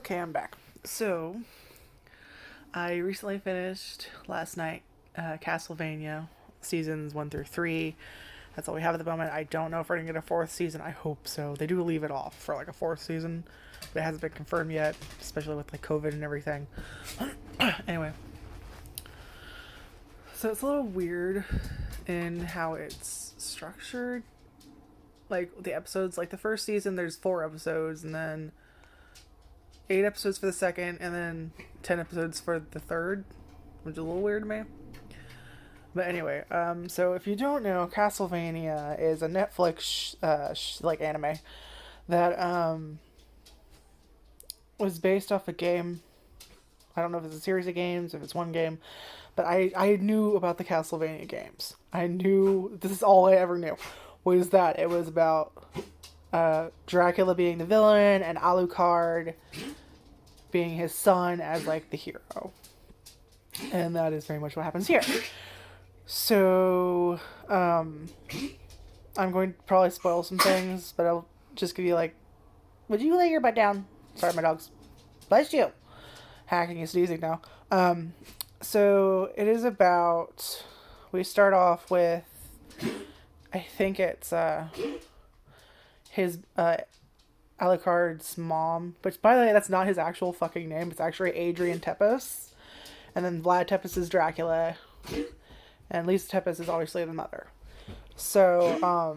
Okay, I'm back. So, I recently finished last night Castlevania seasons 1 through 3. That's all we have at the moment. I don't know if we're going to get a fourth season. I hope so. They do leave it off for like a fourth season, but it hasn't been confirmed yet, especially with like COVID and everything. Anyway, so it's a little weird in how it's structured. Like the episodes, like the first season, there's 4 episodes, and then 8 episodes for the second, and then 10 episodes for the third, which is a little weird to me. But anyway, so if you don't know, Castlevania is a Netflix like anime that was based off a game. I don't know if it's a series of games, if it's one game, but I knew about the Castlevania games. I knew this is all I ever knew was that it was about Dracula being the villain and Alucard being his son as like the hero. And that is very much what happens here. So, I'm going to probably spoil some things, but I'll just give you like, would you lay your butt down? Sorry, my dogs. Bless you. Hacking and sneezing now. So it is about, we start off with, I think it's, his, Alucard's mom, which by the way, that's not his actual fucking name. It's actually Adrian Tepes. And then Vlad Tepes is Dracula. And Lisa Tepes is obviously the mother. So,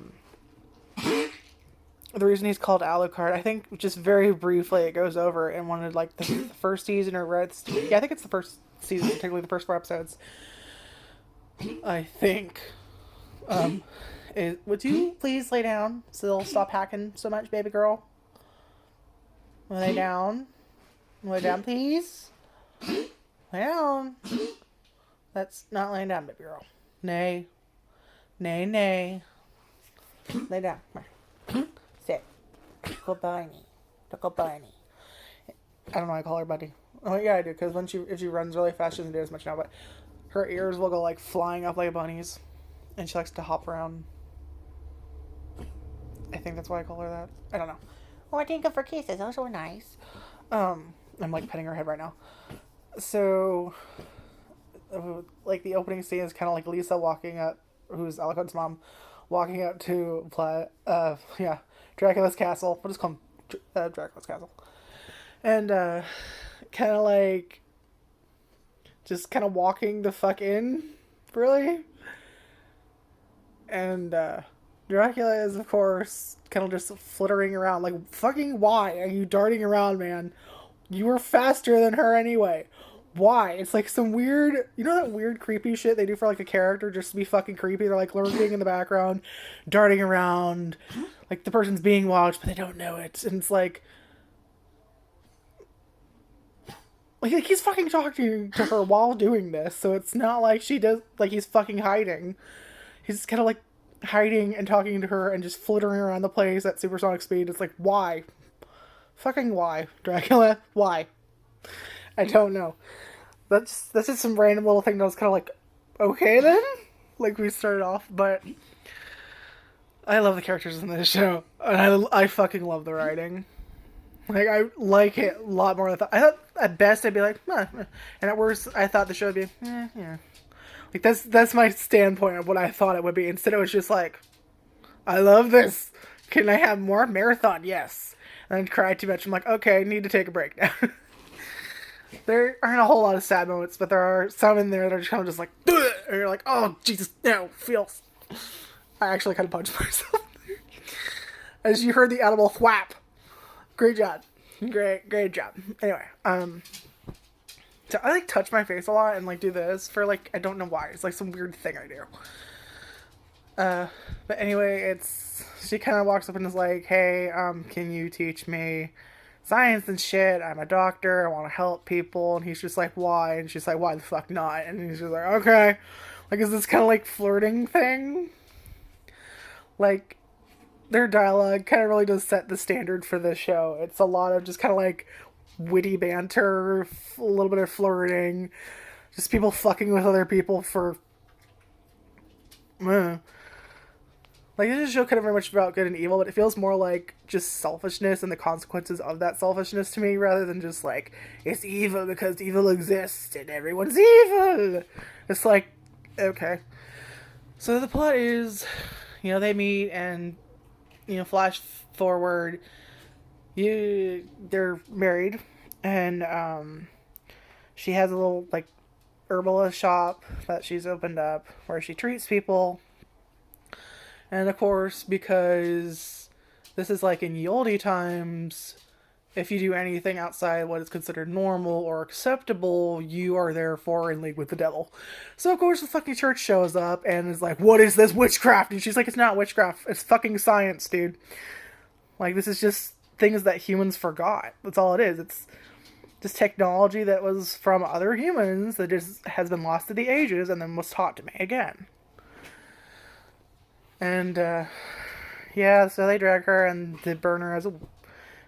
the reason he's called Alucard, I think just very briefly it goes over in one of like the first season or I think it's the first season, particularly the first 4 episodes. I think. Would you please lay down so they'll stop hacking so much, baby girl? Lay down. Lay down, please. Lay down. That's not laying down, baby girl. Nay. Nay, nay. Lay down. Come here. Sit. Good bunny. Good bunny. I don't know why I call her Buddy. Oh, yeah, I do, because if she runs really fast, she doesn't do as much now, but her ears will go, like, flying up like a bunny's, and she likes to hop around. I think that's why I call her that. I don't know. Oh, I didn't go for kisses. Those were nice. I'm, like, petting her head right now. So, like, the opening scene is kind of like Lisa walking up, who's Alucard's mom, walking up to, Dracula's castle. We'll just call him Dracula's castle. And, kind of like, just kind of walking the fuck in, really. And, Dracula is, of course, kind of just flittering around. Like, fucking why are you darting around, man? You were faster than her anyway. Why? It's like some weird, you know that weird creepy shit they do for like a character just to be fucking creepy? They're like lurking in the background, darting around, like the person's being watched, but they don't know it. And it's like he's fucking talking to her while doing this, so it's not like she does, like he's fucking hiding. He's kind of like hiding and talking to her and just flittering around the place at supersonic speed. It's like, why? Fucking why, Dracula? Why? I don't know. That's just some random little thing that was kind of like, okay then? Like we started off, but I love the characters in this show. And I fucking love the writing. Like, I like it a lot more than I thought. I thought at best I'd be like, and at worst I thought the show would be, yeah. Like, that's my standpoint of what I thought it would be. Instead it was just like, I love this. Can I have more? Marathon, yes. And I cried too much. I'm like, okay, I need to take a break now. There aren't a whole lot of sad moments, but there are some in there that are just kind of just like, ugh! And you're like, oh, Jesus, no, feels. I actually kind of punched myself. As you heard the animal thwap. Great job. Great job. Anyway, so I like touch my face a lot and like do this for like, I don't know why. It's like some weird thing I do. But anyway, she kind of walks up and is like, hey, can you teach me science and shit? I'm a doctor. I want to help people. And he's just like, why? And she's like, why the fuck not? And he's just like, okay. Like, is this kind of like flirting thing? Like, their dialogue kind of really does set the standard for this show. It's a lot of just kind of like witty banter, a little bit of flirting, just people fucking with other people for Like, this is a show kind of very much about good and evil, but it feels more like just selfishness and the consequences of that selfishness to me, rather than just like, it's evil because evil exists and everyone's evil. It's like, okay. So the plot is, they meet and, flash forward, they're married, and she has a little like herbalist shop that she's opened up where she treats people. And of course, because this is like in ye olde times, if you do anything outside what is considered normal or acceptable, you are therefore in league with the devil. So of course the fucking church shows up and is like, what is this witchcraft? And she's like, it's not witchcraft, it's fucking science, dude. Like, this is just things that humans forgot. That's all it is. It's just technology that was from other humans that just has been lost to the ages and then was taught to me again. And, so they drag her and they burn her as a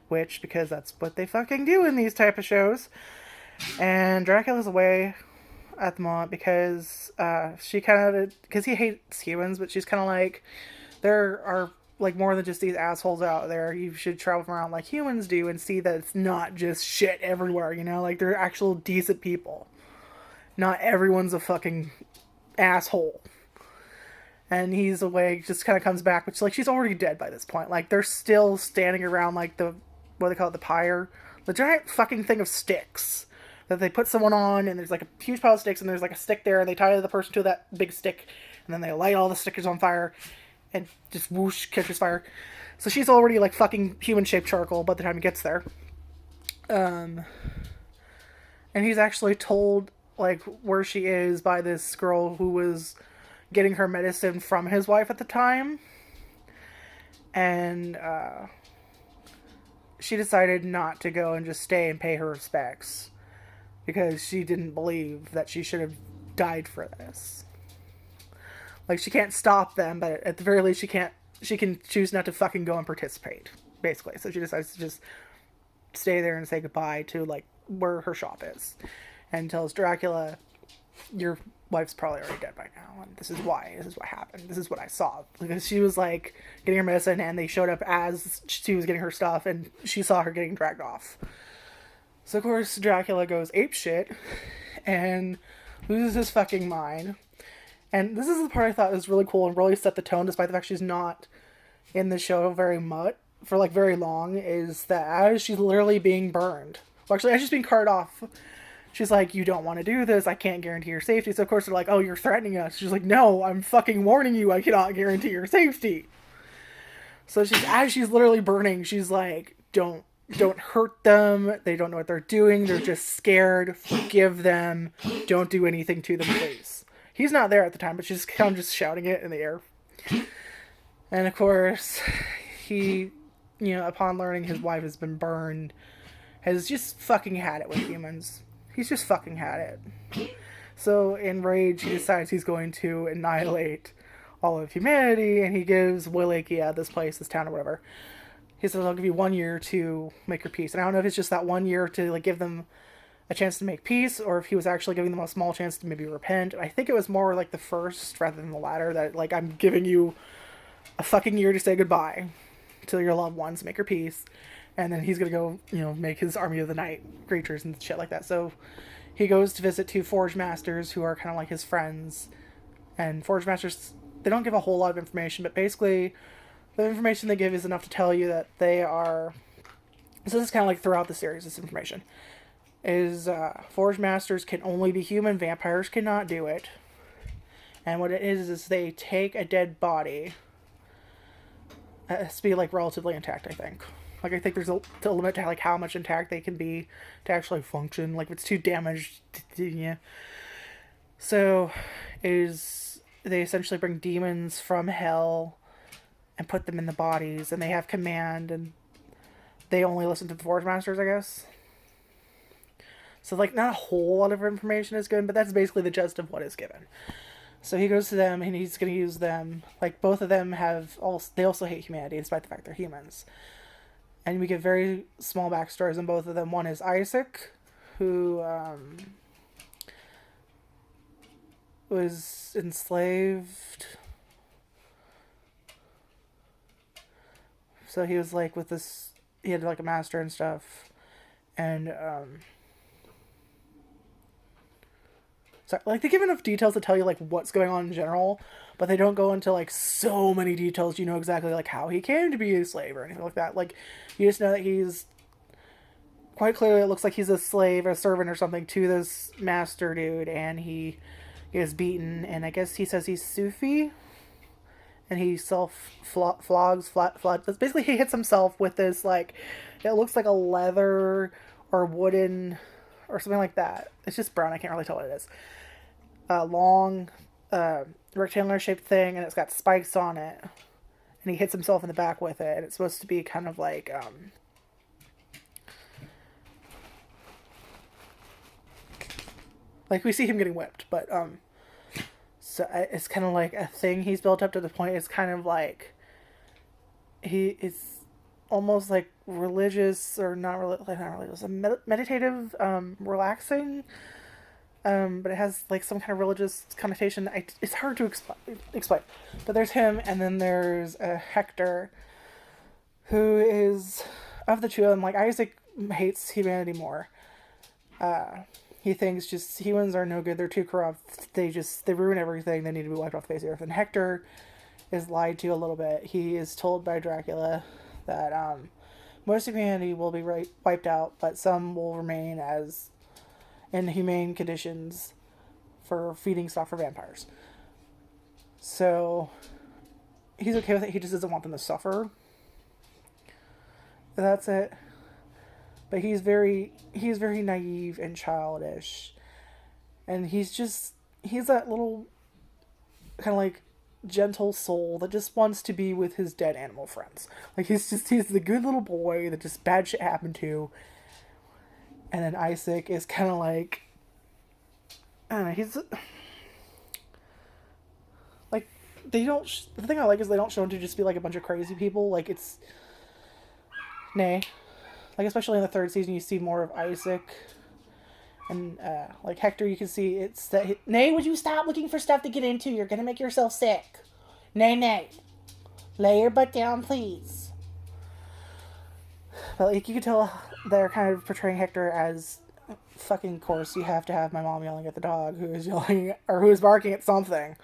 witch because that's what they fucking do in these type of shows. And Dracula's away at the moment because because he hates humans, but she's kind of like, there are like more than just these assholes out there. You should travel around like humans do and see that it's not just shit everywhere, like they're actual decent people. Not everyone's a fucking asshole. And he's away, just kind of comes back, which, like, she's already dead by this point. Like, they're still standing around, like, what do they call it, the pyre? The giant fucking thing of sticks that they put someone on, and there's, like, a huge pile of sticks, and there's, like, a stick there, and they tie the person to that big stick, and then they light all the stickers on fire, and just whoosh, catches fire. So she's already, like, fucking human-shaped charcoal by the time he gets there. And he's actually told, like, where she is by this girl who was getting her medicine from his wife at the time. And she decided not to go and just stay and pay her respects because she didn't believe that she should have died for this. Like, she can't stop them, but at the very least she can choose not to fucking go and participate, basically. So she decides to just stay there and say goodbye to, like, where her shop is, and tells Dracula, your wife's probably already dead by now, and this is what happened, this is what I saw. Because she was, like, getting her medicine, and they showed up as she was getting her stuff, and she saw her getting dragged off. So, of course, Dracula goes apeshit, and loses his fucking mind. And this is the part I thought was really cool, and really set the tone, despite the fact she's not in the show very much, for, like, very long, is that as she's literally being burned, well, actually, as she's being carted off, she's like, you don't want to do this, I can't guarantee your safety. So of course they're like, oh, you're threatening us. She's like, no, I'm fucking warning you, I cannot guarantee your safety. So as she's literally burning, she's like, don't hurt them, they don't know what they're doing, they're just scared, forgive them, don't do anything to them, please. He's not there at the time, but she's kind of just shouting it in the air. And of course, he, upon learning his wife has been burned, has just fucking had it with humans. He's just fucking had it. So, in rage, he decides he's going to annihilate all of humanity, and he gives Wallachia, this place, this town, or whatever. He says, I'll give you 1 year to make your peace. And I don't know if it's just that 1 year to, like, give them a chance to make peace, or if he was actually giving them a small chance to maybe repent. I think it was more like the first rather than the latter, that, like, I'm giving you a fucking year to say goodbye to your loved ones, make your peace. And then he's going to go, make his army of the night creatures and shit like that. So he goes to visit 2 Forge Masters who are kind of like his friends. And Forge Masters, they don't give a whole lot of information, but basically the information they give is enough to tell you that they are... So this is kind of like throughout the series, this information. Forge Masters can only be human, vampires cannot do it. And what it is they take a dead body. It has to be, like, relatively intact, I think. Like, I think there's a limit to, like, how much intact they can be to actually function. Like, if it's too damaged, yeah. So, they essentially bring demons from hell and put them in the bodies, and they have command, and they only listen to the Forge Masters, I guess. So, like, not a whole lot of information is given, but that's basically the gist of what is given. So he goes to them, and he's going to use them. Like, both of them they also hate humanity, despite the fact they're humans. And we get very small backstories on both of them. One is Isaac, who was enslaved. So he was like with this, he had like a master and stuff, and so like they give enough details to tell you like what's going on in general, but they don't go into like so many details. You know exactly like how he came to be a slave or anything like that. Like you just know that he's quite clearly, it looks like he's a slave, a servant or something to this master dude, and he is beaten. And I guess he says he's Sufi, and he flogs. Basically, he hits himself with this like, it looks like a leather or wooden or something like that. It's just brown. I can't really tell what it is. A long, rectangular shaped thing, and it's got spikes on it. And he hits himself in the back with it. And it's supposed to be kind of like we see him getting whipped, but so it's kind of like a thing he's built up to the point. It's kind of like he is almost like religious or not religious, meditative, relaxing. But it has like some kind of religious connotation. It's hard to explain. But there's him, and then there's Hector, who is of the two of them. Like Isaac hates humanity more. He thinks just humans are no good. They're too corrupt. They ruin everything. They need to be wiped off the face of the earth. And Hector is lied to a little bit. He is told by Dracula that most of humanity will be wiped out, but some will remain as inhumane conditions for feeding stuff for vampires. So he's okay with it. He just doesn't want them to suffer. That's it. But he's very naive and childish. And he's that little kind of like gentle soul that just wants to be with his dead animal friends. Like he's the good little boy that just bad shit happened to. And then Isaac is kind of like, I don't know, he's like, they don't, the thing I like is they don't show him to just be like a bunch of crazy people. Like it's, nay. Like, especially in the third season, you see more of Isaac. And, like, Hector, you can see it's that... Nay, would you stop looking for stuff to get into? You're gonna make yourself sick. Nay. Lay your butt down, please. But, like, you can tell they're kind of portraying Hector as... Fucking course, you have to have my mom yelling at the dog who is yelling... Or who is barking at something.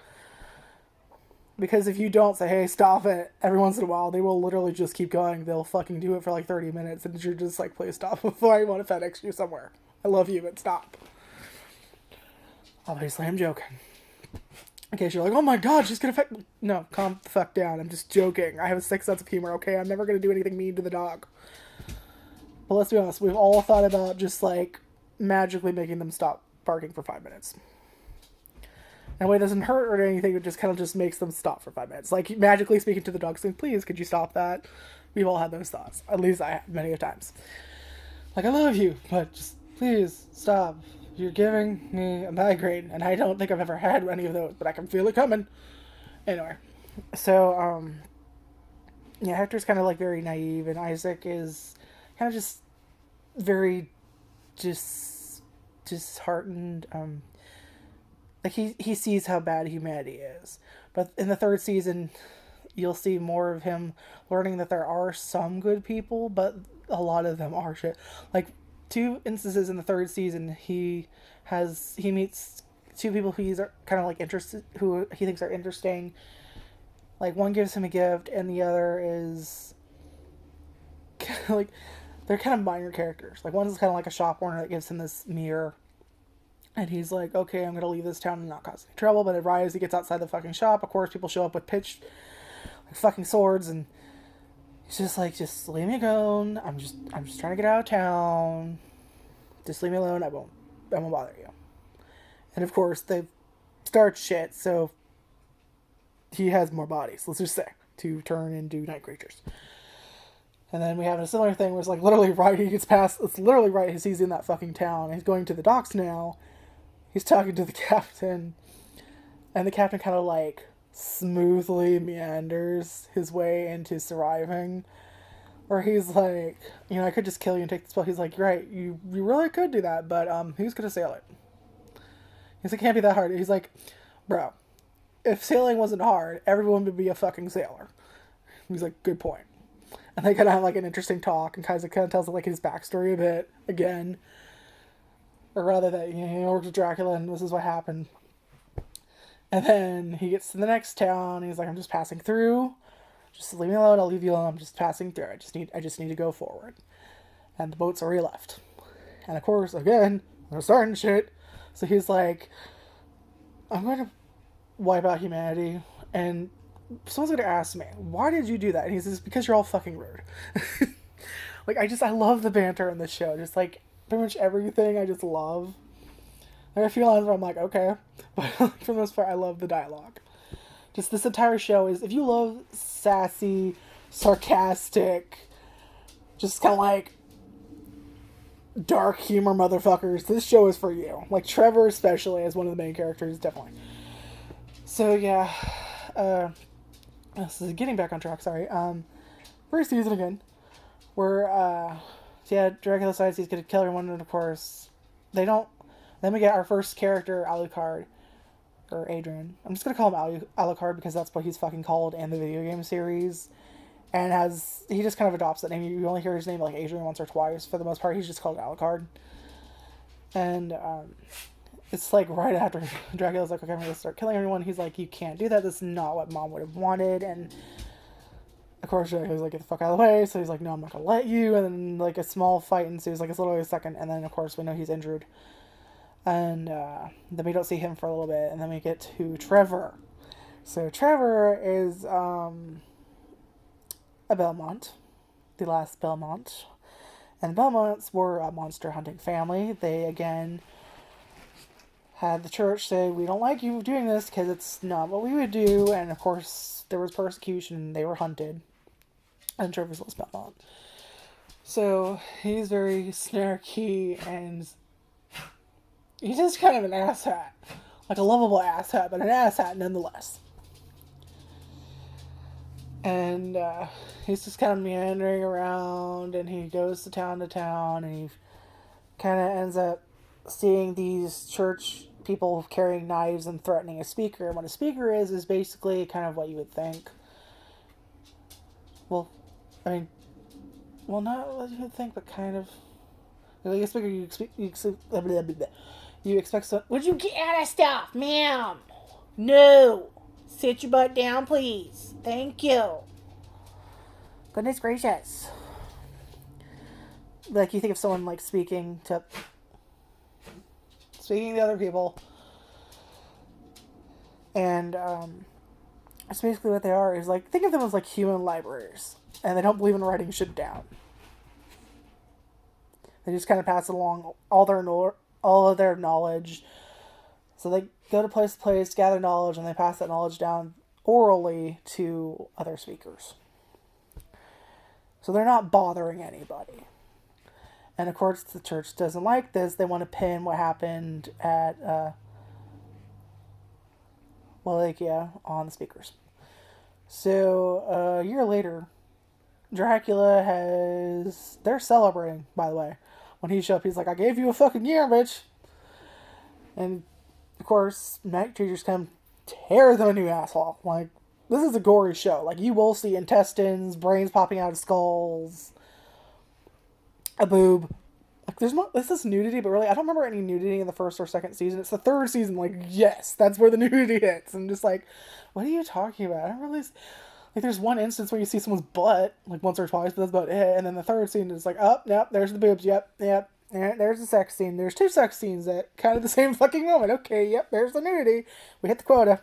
Because if you don't say, hey, stop it, every once in a while, they will literally just keep going. They'll fucking do it for like 30 minutes, and you're just like, please stop before I want to FedEx you somewhere. I love you, but stop. Obviously, I'm joking. In case you're like, oh my god, she's gonna No, calm the fuck down. I'm just joking. I have a sick sense of humor, okay? I'm never gonna do anything mean to the dog. But let's be honest, we've all thought about just like magically making them stop barking for 5 minutes. That way it doesn't hurt or anything, it just kind of just makes them stop for 5 minutes. Like, magically speaking to the dog, saying, please, could you stop that? We've all had those thoughts. At least I have, many a times. Like, I love you, but just, please, stop. You're giving me a migraine, and I don't think I've ever had any of those, but I can feel it coming. Anyway, so, yeah, Hector's kind of, like, very naive, and Isaac is kind of just very disheartened, like he sees how bad humanity is. But in the third season, you'll see more of him learning that there are some good people, but a lot of them are shit. Like 2 instances in the third season, he meets 2 people who he's kind of like interested, who he thinks are interesting. Like one gives him a gift, and the other is like they're kind of minor characters. Like one's kind of like a shop owner that gives him this mirror. And he's like, okay, I'm going to leave this town and not cause any trouble. But as he gets outside the fucking shop, of course, people show up with like fucking swords. And he's just like, just leave me alone. I'm just trying to get out of town. Just leave me alone. I won't bother you. And of course, they start shit. So he has more bodies, let's just say, to turn into night creatures. And then we have a similar thing where it's like literally right, he gets past, it's literally right as he's in that fucking town. And he's going to the docks now. He's talking to the captain, and the captain kind of like smoothly meanders his way into surviving. Where he's like, you know, I could just kill you and take the spell. He's like, right, you really could do that, but who's gonna sail it? He's like, can't be that hard. He's like, bro, if sailing wasn't hard, everyone would be a fucking sailor. He's like, good point. And they kind of have like an interesting talk, and kind of tells like his backstory a bit again, or rather that he worked with Dracula and this is what happened. And then he gets to the next town. And he's like, I'm just passing through. Just leave me alone. I'll leave you alone. I'm just passing through. I just need to go forward. And the boat's already left. And of course, again, they're starting shit. So he's like, I'm going to wipe out humanity. And someone's going to ask me, why did you do that? And he says, because you're all fucking rude. Like, I love the banter in this show. Just like, pretty much everything I just love. There are a few lines where I'm like, okay. But for the most part, I love the dialogue. Just this entire show is, if you love sassy, sarcastic, just kind of like dark humor motherfuckers, this show is for you. Like Trevor especially as one of the main characters, definitely. So yeah, this is getting back on track, sorry. First season again, where, Dracula decides he's gonna kill everyone, and of course, they don't. Then we get our first character, Alucard, or Adrian. I'm just gonna call him Alucard because that's what he's fucking called in the video game series. And he just kind of adopts that name. You only hear his name like Adrian once or twice. For the most part, he's just called Alucard. And it's like right after Dracula's like, okay, I'm gonna start killing everyone. He's like, you can't do that. This is not what Mom would have wanted. And of course, Dracula's like, get the fuck out of the way. So he's like, no, I'm not gonna let you. And then like a small fight ensues. Like it's literally a second. And then of course we know he's injured. And then we don't see him for a little bit, and then we get to Trevor. So Trevor is a Belmont, the last Belmont. And the Belmonts were a monster hunting family. They, again, had the church say, we don't like you doing this because it's not what we would do. And, of course, there was persecution. They were hunted. And Trevor's was Belmont. So he's very snarky and he's just kind of an asshat. Like a lovable asshat, but an asshat nonetheless. And he's just kind of meandering around, and he goes to town, and he kind of ends up seeing these church people carrying knives and threatening a speaker. And what a speaker is basically kind of what you would think. Well, I mean, well, not what you would think, but kind of. Like a speaker, you expect so. Would you get out of stuff, ma'am? No. Sit your butt down, please. Thank you. Goodness gracious. Like you think of someone like speaking to other people, and that's basically what they are. Is like think of them as like human libraries, and they don't believe in writing shit down. They just kind of pass along all of their knowledge. So they go to place to place, gather knowledge, and they pass that knowledge down orally to other speakers. So they're not bothering anybody. And of course, the church doesn't like this. They want to pin what happened at on the speakers. So a year later, they're celebrating, by the way. When he showed up, he's like, I gave you a fucking year, bitch. And of course, night creatures come tear them a new asshole. Like, this is a gory show. Like, you will see intestines, brains popping out of skulls, a boob. Like, this is nudity, but really, I don't remember any nudity in the first or second season. It's the third season. Like, yes, that's where the nudity hits. I'm just like, what are you talking about? I don't really. Like, there's one instance where you see someone's butt, like, once or twice, but that's about it. And then the third scene is like, oh, yep, there's the boobs, yep. There's the sex scene. There's two sex scenes at kind of the same fucking moment. Okay, yep, there's the nudity. We hit the quota.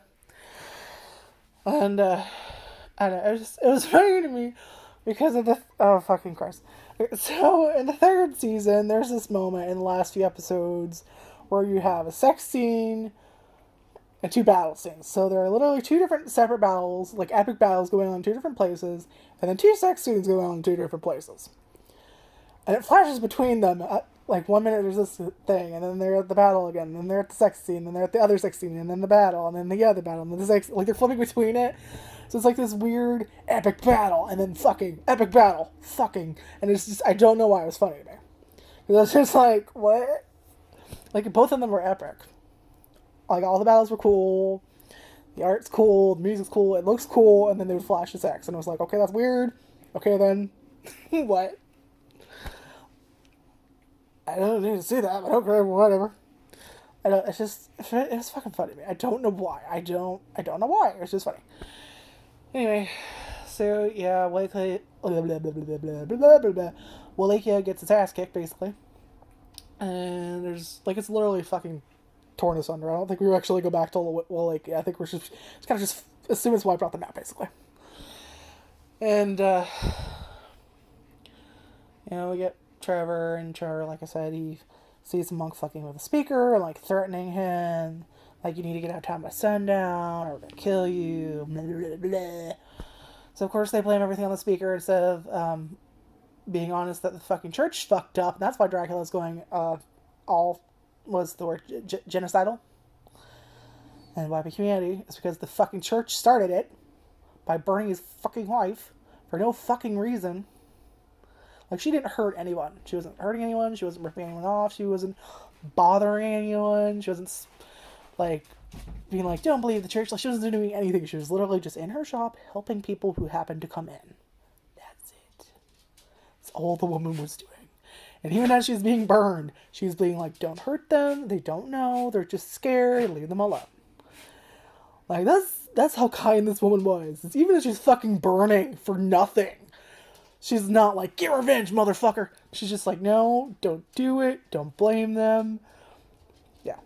And, I don't know, it was funny to me because of oh, fucking Christ. So, in the third season, there's this moment in the last few episodes where you have a sex scene and two battle scenes. So there are literally two different separate battles, like epic battles going on in two different places, and then two sex scenes going on in two different places. And it flashes between them. Like 1 minute there's this thing, and then they're at the battle again, and then they're at the sex scene, and then they're at the other sex scene, and then the battle, and then the other battle, and then the sex, like they're flipping between it. So it's like this weird epic battle, and then fucking, epic battle, fucking, and it's just, I don't know why it was funny to me. Because I was just like, what? Like, both of them were epic. Like, all the battles were cool, the art's cool, the music's cool, it looks cool, and then they would flash the sex, and I was like, okay, that's weird, okay then, What? I don't need to see that, but okay, whatever. I don't, it's fucking funny to me. I don't know why. I don't know why. It's just funny. Anyway, so yeah, Wallachia gets its ass kicked, basically. And there's, like, it's literally fucking torn asunder. I don't think we actually go back to Wallachia. I think we're just kind of just assume it's wiped out the map, basically. And, we get Trevor, and Trevor, like I said, he sees the monk fucking with a speaker and, like, threatening him. Like, you need to get out of town by sundown, or we're gonna kill you, blah, blah, blah, blah. So, of course, they blame everything on the speaker instead of being honest that the fucking church fucked up, and that's why Dracula's going all, was the word, genocidal and wiping humanity. It's because the fucking church started it by burning his fucking wife for no fucking reason. Like, she didn't hurt anyone. She wasn't hurting anyone. She wasn't ripping anyone off. She wasn't bothering anyone. She wasn't, like, being like, don't believe the church. Like, she wasn't doing anything. She was literally just in her shop helping people who happened to come in. That's it. That's all the woman was doing. And even as she's being burned, she's being like, don't hurt them. They don't know. They're just scared. Leave them alone. Like, that's how kind this woman was. It's even as she's fucking burning for nothing. She's not like, get revenge, motherfucker. She's just like, no, don't do it. Don't blame them. Yeah.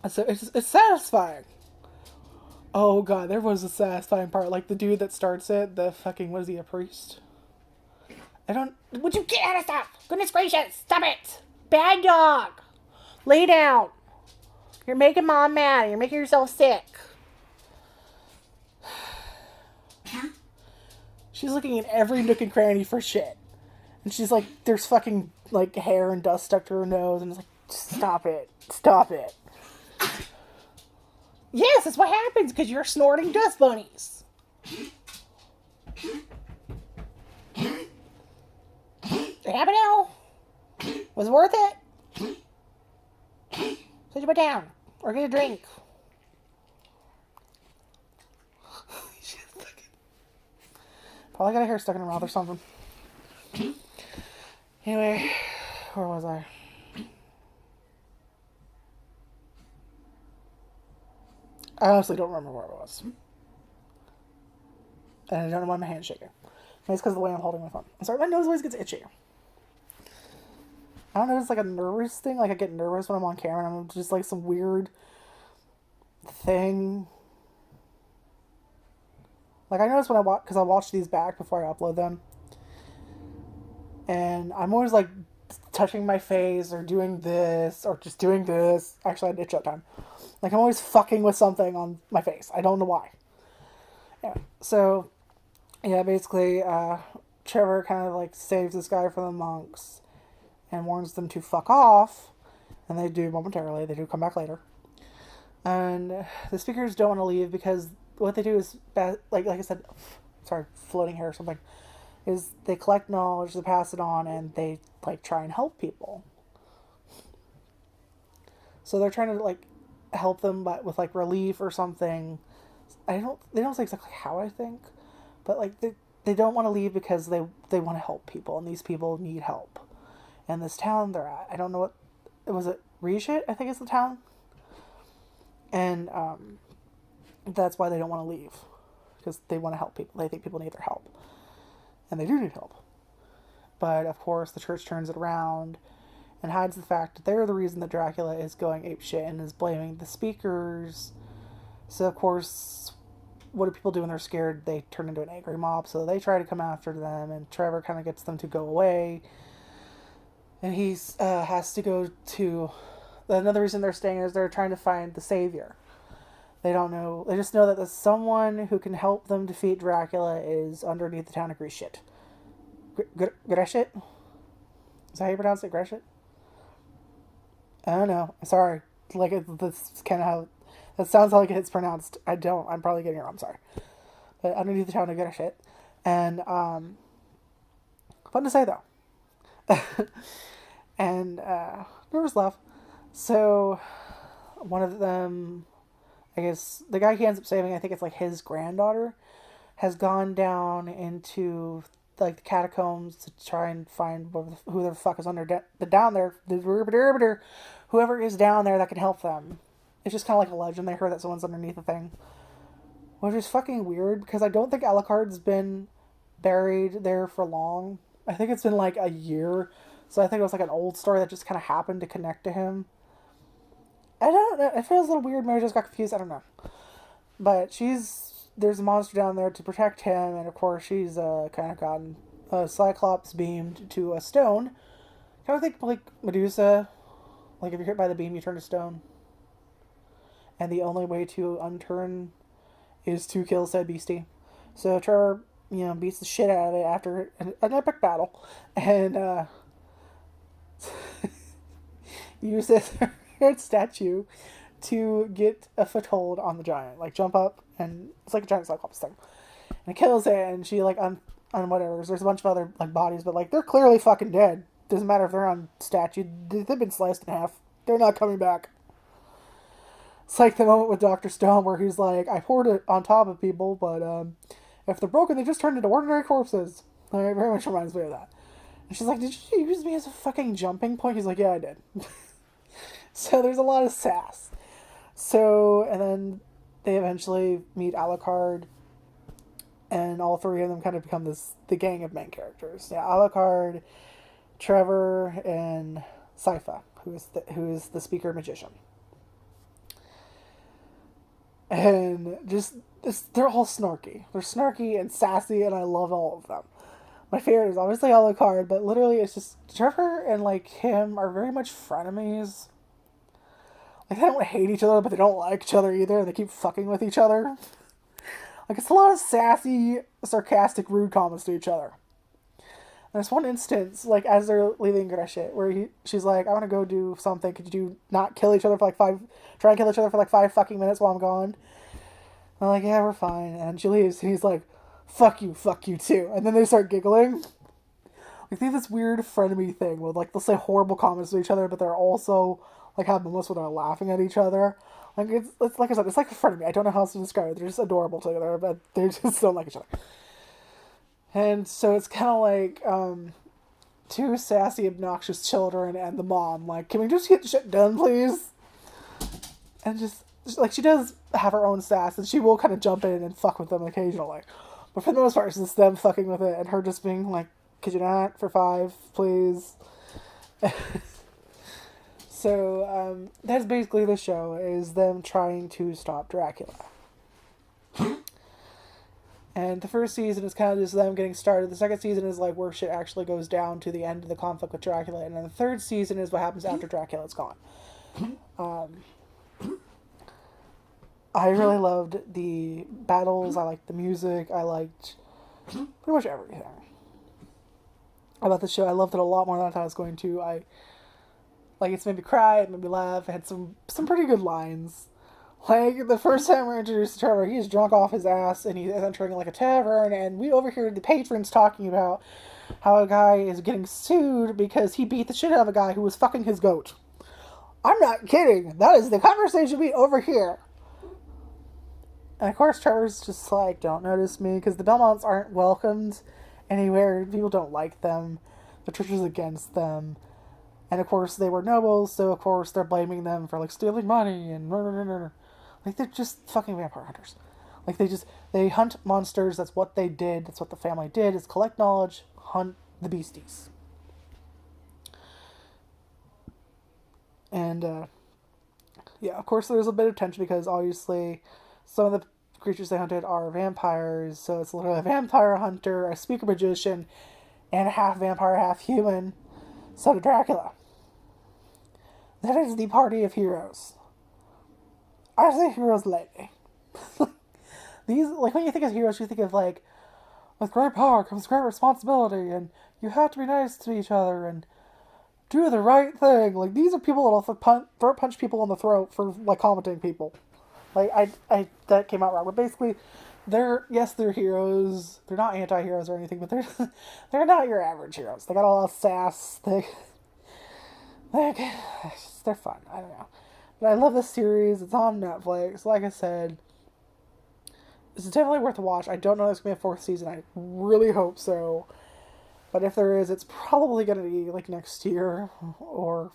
So it's satisfying. Oh, God, there was a satisfying part. Like, the dude that starts it, the fucking, what is he, a priest? Would you get out of stuff? Goodness gracious, stop it. Bad dog. Lay down. You're making mom mad. You're making yourself sick. She's looking in every nook and cranny for shit. And she's like, there's fucking, like, hair and dust stuck to her nose. And it's like, stop it. Stop it. Yes, that's what happens because you're snorting dust bunnies. It happened now. Was it worth it? So you put down. Or get a drink. Probably got a hair stuck in her mouth or something. Anyway, where was I? I honestly don't remember where I was. And I don't know why my hand's shaking. Maybe it's because of the way I'm holding my phone. I'm sorry, my nose always gets itchy. I don't know if it's like a nervous thing. Like, I get nervous when I'm on camera and I'm just like some weird thing. Like, I notice when I watch, because I watch these back before I upload them. And I'm always like touching my face or doing this or just doing this. Actually, I did shut time. Like, I'm always fucking with something on my face. I don't know why. Anyway, so, yeah, basically, Trevor kind of like saves this guy from the monks and warns them to fuck off. And they do momentarily. They do come back later. And the speakers don't want to leave because what they do is, like I said, sorry, floating hair or something, is they collect knowledge, they pass it on, and they, like, try and help people. So they're trying to, like, help them with, like, relief or something. They don't say exactly how, I think, but, like, they don't want to leave because they want to help people, and these people need help. And this town they're at, I don't know what, was it Rishit, I think is the town? And, that's why they don't want to leave. Because they want to help people. They think people need their help. And they do need help. But, of course, the church turns it around and hides the fact that they're the reason that Dracula is going apeshit and is blaming the speakers. So, of course, what do people do when they're scared? They turn into an angry mob. So they try to come after them, and Trevor kind of gets them to go away. And he has to go to... Another reason they're staying is they're trying to find the savior. They don't know. They just know that there's someone who can help them defeat Dracula is underneath the town of Grishit. Greshit? Is that how you pronounce it? Greshit? I don't know. Sorry. Like, that's kind of how... That sounds like it's pronounced. I don't. I'm probably getting it wrong. I'm sorry. But underneath the town of Greshit. And, fun to say, though. And, nervous love. So, one of them... I guess the guy he ends up saving, I think it's like his granddaughter, has gone down into like the catacombs to try and find who the fuck is down there. Whoever is down there that can help them. It's just kind of like a legend. They heard that someone's underneath the thing, which is fucking weird because I don't think Alucard's been buried there for long. I think it's been like a year, so I think it was like an old story that just kind of happened to connect to him. I don't know. It feels a little weird. Maybe I just got confused. I don't know. But there's a monster down there to protect him, and of course she's kind of gotten Cyclops beamed to a stone. Kind of think like Medusa. Like if you're hit by the beam, you turn to stone. And the only way to unturn is to kill said beastie. So Trevor, beats the shit out of it after an epic battle, and uses her statue to get a foothold on the giant. Like jump up, and it's like a giant Cyclops thing, and it kills it. And she like on whatever. There's a bunch of other like bodies, but like they're clearly fucking dead. Doesn't matter if they're on statue. They've been sliced in half. They're not coming back. It's like the moment with Dr. Stone where he's like, I poured it on top of people, but if they're broken, they just turn into ordinary corpses. Like, it very much reminds me of that. And she's like, did you use me as a fucking jumping point? He's like, yeah, I did. So there's a lot of sass. So, and then they eventually meet Alucard, and all three of them kind of become the gang of main characters. Yeah, Alucard, Trevor, and Sypha, who is the speaker magician. And they're all snarky. They're snarky and sassy, and I love all of them. My favorite is obviously Alucard, but literally it's just Trevor and like him are very much frenemies. Like they don't hate each other, but they don't like each other either, and they keep fucking with each other. Like it's a lot of sassy, sarcastic, rude comments to each other. There's one instance, like as they're leaving Greshit, where she's like, I want to go do something. Could you not kill each other for like try and kill each other for like 5 fucking minutes while I'm gone? I'm like, yeah, we're fine. And she leaves, and he's like, fuck you too. And then they start giggling. Like they have this weird frenemy thing where like they'll say horrible comments to each other, but they're also like have moments where they're laughing at each other. Like it's like I said, it's like a frenemy. I don't know how else to describe it. They're just adorable together, but they just don't like each other. And so it's kind of like two sassy, obnoxious children and the mom. Like, can we just get shit done, please? And just like she does have her own sass, and she will kind of jump in and fuck with them occasionally. But for the most part, it's just them fucking with it, and her just being like, could you not for 5, please? So that's basically the show, is them trying to stop Dracula. And the first season is kind of just them getting started. The second season is like where shit actually goes down to the end of the conflict with Dracula. And then the third season is what happens after Dracula's gone. I really loved the battles. I liked the music. I liked pretty much everything about the show. I loved it a lot more than I thought I was going to. It's made me cry. It made me laugh. It had some pretty good lines. Like, the first time we're introduced to Trevor, he's drunk off his ass, and he's entering, like, a tavern, and we overhear the patrons talking about how a guy is getting sued because he beat the shit out of a guy who was fucking his goat. I'm not kidding. That is the conversation we overhear. And, of course, Trevor's just like, don't notice me, because the Belmonts aren't welcomed anywhere. People don't like them. The church is against them. And, of course, they were nobles, so, of course, they're blaming them for, like, stealing money and... Like, they're just fucking vampire hunters. Like, they hunt monsters. That's what they did. That's what the family did, is collect knowledge, hunt the beasties. And, yeah, of course, there's a bit of tension because, obviously, some of the creatures they hunted are vampires. So it's literally a vampire hunter, a speaker magician, and a half vampire, half human son of Dracula. That is the party of heroes. I say heroes lately. These, like, when you think of heroes, you think of, like, with great power comes great responsibility, and you have to be nice to each other, and do the right thing. Like, these are people that'll throat punch people in the throat for, like, commenting people. Like, that came out wrong. But basically, they're heroes. They're not anti-heroes or anything, but they're not your average heroes. They got a lot of sass. They're fun. I don't know. But I love this series. It's on Netflix. Like I said, it's definitely worth a watch. I don't know if there's going to be a 4th season. I really hope so. But if there is, it's probably going to be like next year, or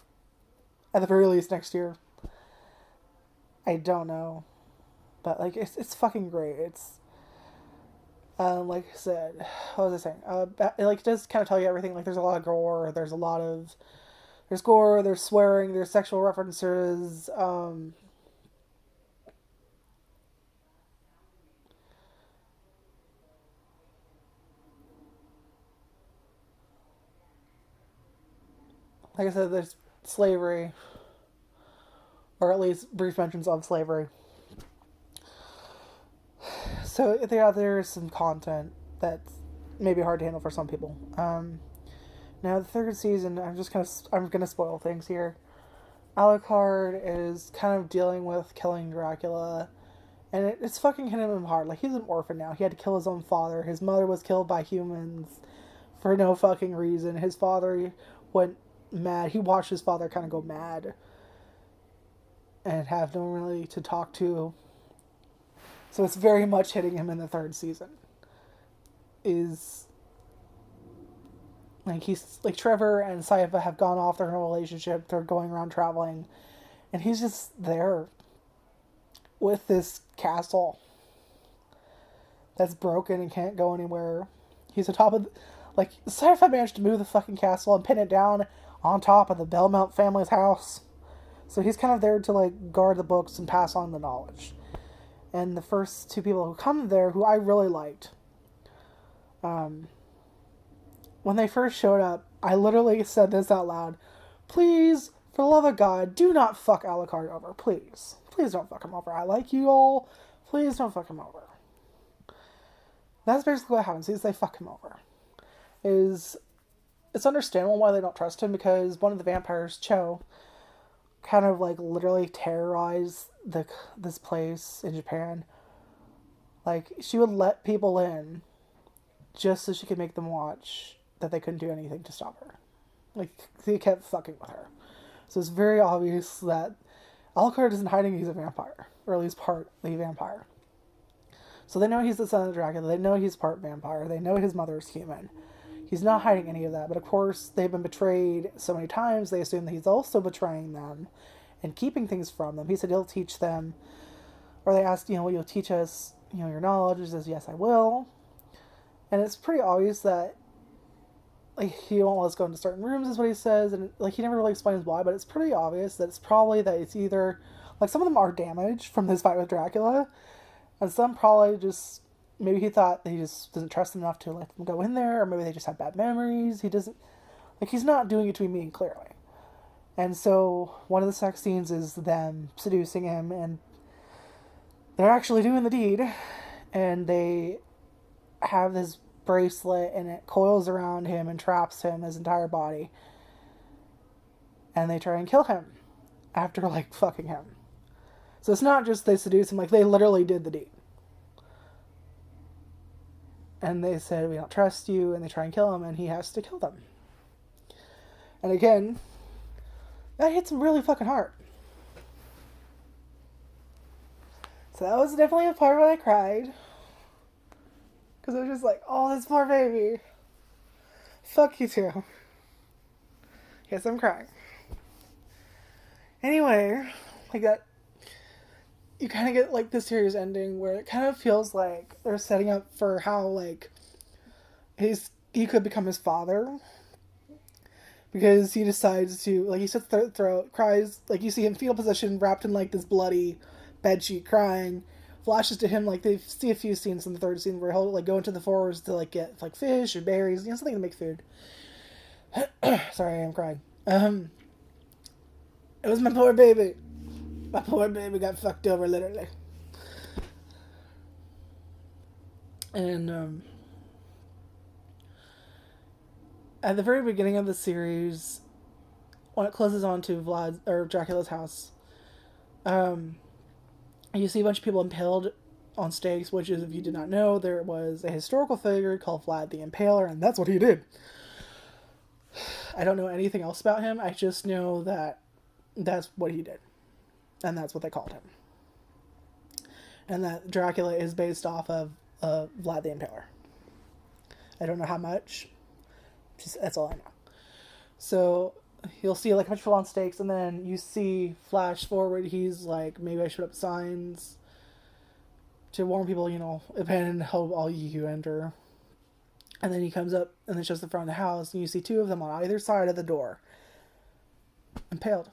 at the very least next year. I don't know, but like it's fucking great. It's like I said, what was I saying? It like does kind of tell you everything. Like there's a lot of gore. There's gore. There's swearing. There's sexual references. Like I said, there's slavery, or at least brief mentions of slavery. So yeah, there's some content that's maybe hard to handle for some people. Now the third season, I'm gonna spoil things here. Alucard is kind of dealing with killing Dracula, and it's fucking hitting him hard. Like he's an orphan now. He had to kill his own father. His mother was killed by humans for no fucking reason. His father went mad. He watched his father kind of go mad and have no one really to talk to. So it's very much hitting him in the third season. Is like he's like Trevor and Saifa have gone off their relationship. They're going around traveling, and he's just there with this castle that's broken and can't go anywhere. He's atop of like Saifa managed to move the fucking castle and pin it down on top of the Belmont family's house. So he's kind of there to like guard the books and pass on the knowledge. And the first two people who come there, who I really liked, when they first showed up, I literally said this out loud. Please, for the love of God, do not fuck Alucard over. Please. Please don't fuck him over. I like you all. Please don't fuck him over. That's basically what happens. Is they fuck him over. It's understandable why they don't trust him, because one of the vampires, Cho, kind of like literally terrorized this place in Japan. Like she would let people in just so she could make them watch that they couldn't do anything to stop her. Like they kept fucking with her. So it's very obvious that Alucard isn't hiding he's a vampire, or at least part the vampire. So they know he's the son of Dracula. They know he's part vampire. They know his mother is human. He's not hiding any of that. But of course, they've been betrayed so many times, they assume that he's also betraying them and keeping things from them. He said he'll teach them, or they asked, will you teach us, your knowledge? He says, yes, I will. And it's pretty obvious that, like, he won't let us go into certain rooms, is what he says, and, like, he never really explains why, but it's pretty obvious that it's probably that it's either, like, some of them are damaged from this fight with Dracula, and some probably just, maybe he thought that he just doesn't trust them enough to let them go in there, or maybe they just have bad memories. He doesn't, like, he's not doing it to be mean, clearly. And so, one of the sex scenes is them seducing him, and they're actually doing the deed, and they have this bracelet, and it coils around him and traps him, his entire body. And they try and kill him after, like, fucking him. So it's not just they seduce him, like, they literally did the deed. And they said, we don't trust you, and they try and kill him, and he has to kill them. And again, that hits him really fucking hard. So that was definitely a part where I cried. Because I was just like, oh, this poor baby. Fuck you too. Yes, I'm crying. Anyway, like that, you kind of get like the series ending where it kind of feels like they're setting up for how like he could become his father, because he decides to, like, he sits there, throat, cries, like you see him fetal position, wrapped in like this bloody bedsheet, crying. Flashes to him, like they see a few scenes in the third scene where he'll like go into the forest to like get like fish or berries, something to make food. Sorry, I am crying. It was my poor baby. My poor baby got fucked over, literally. And at the very beginning of the series, when it closes on to Vlad or Dracula's house, you see a bunch of people impaled on stakes, which is, if you did not know, there was a historical figure called Vlad the Impaler, and that's what he did. I don't know anything else about him. I just know that that's what he did. And that's what they called him. And that Dracula is based off of Vlad the Impaler. I don't know how much, Just, that's all I know. So you'll see like a bunch of on stakes, and then you see flash forward. He's like, maybe I should put up signs to warn people, abandon hope all you enter. And then he comes up and then shows the front of the house, and you see two of them on either side of the door, impaled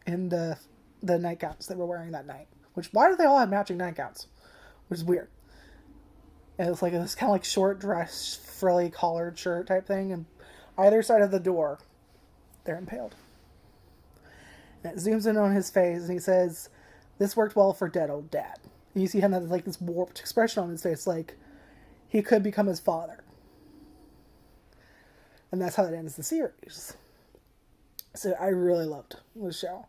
in the nightgowns they were wearing that night. Which, why do they all have matching nightgowns? Which is weird. And it's like this kind of like short dress, frilly collared shirt type thing, and either side of the door, they're impaled. And it zooms in on his face, and he says, "This worked well for dead old dad." And you see him have like this warped expression on his face, like he could become his father. And that's how that ends the series. So I really loved the show.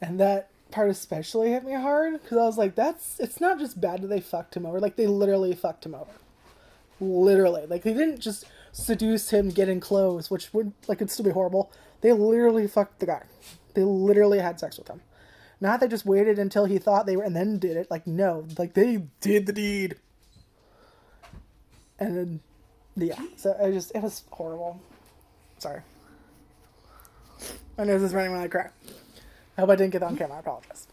And that part especially hit me hard, because I was like, it's not just bad that they fucked him over. Like, they literally fucked him over. Literally. Like, they didn't just seduce him, get in clothes, which would, like, it'd still be horrible. They literally fucked the guy. They literally had sex with him. Not they just waited until he thought they were, and then did it. Like, no. Like, they did the deed. And then, yeah. So, it was horrible. Sorry. My nose is running when I cry. I hope I didn't get that on camera. I apologize.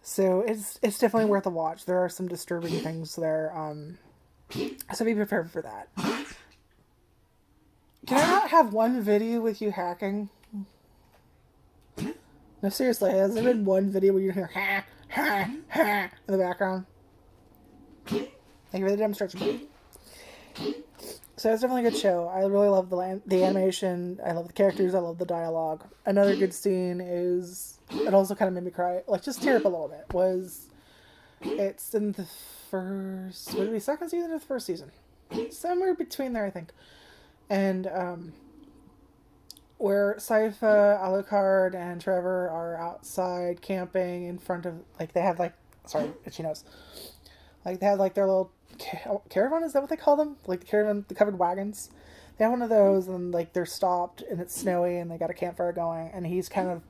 So it's definitely worth a watch. There are some disturbing things there. So be prepared for that. Can I not have one video with you hacking? No, seriously, has there been one video where you hear ha, ha, ha in the background? Thank you for the demonstration. So it's definitely a good show. I really love the animation. I love the characters. I love the dialogue. Another good scene is, it also kind of made me cry, like just tear up a little bit, it's in the first, would it be second season or the first season? Somewhere between there, I think. And where Sypha, Alucard, and Trevor are outside camping in front of, like, they have like, sorry, itchy nose. Like, they have like their little caravan, is that what they call them? Like the caravan, the covered wagons. They have one of those, and like they're stopped, and it's snowy, and they got a campfire going, and he's kind of,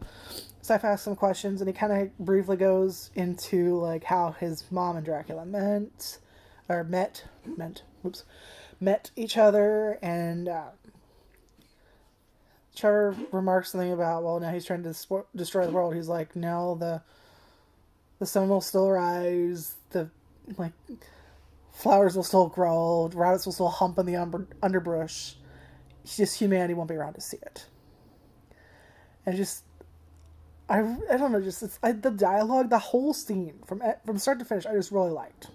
Sypha asks some questions, and he kind of briefly goes into like how his mom and Dracula met each other, and Trevor remarks something about, well, now he's trying to destroy the world. He's like, no, the sun will still rise, the like flowers will still grow, rabbits will still hump in the underbrush. It's just humanity won't be around to see it. And just, I don't know, just the dialogue, the whole scene from start to finish, I just really liked.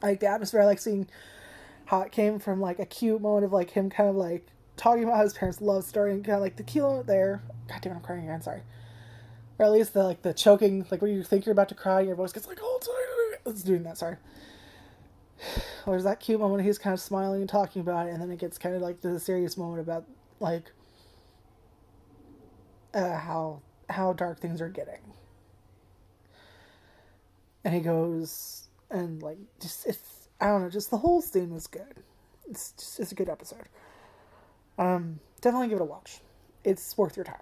I like the atmosphere. I like seeing how it came from like a cute moment of like him kind of like talking about his parents' love story, and kind of like the cute moment there. God damn, I'm crying again. Sorry. Or at least the choking, like when you think you're about to cry, your voice gets like, oh, it's doing that. Sorry. There's that cute moment he's kind of smiling and talking about it, and then it gets kind of like the serious moment about like how dark things are getting. And he goes and like just, it's, I don't know, just the whole scene was good. It's a good episode. Definitely give it a watch. It's worth your time.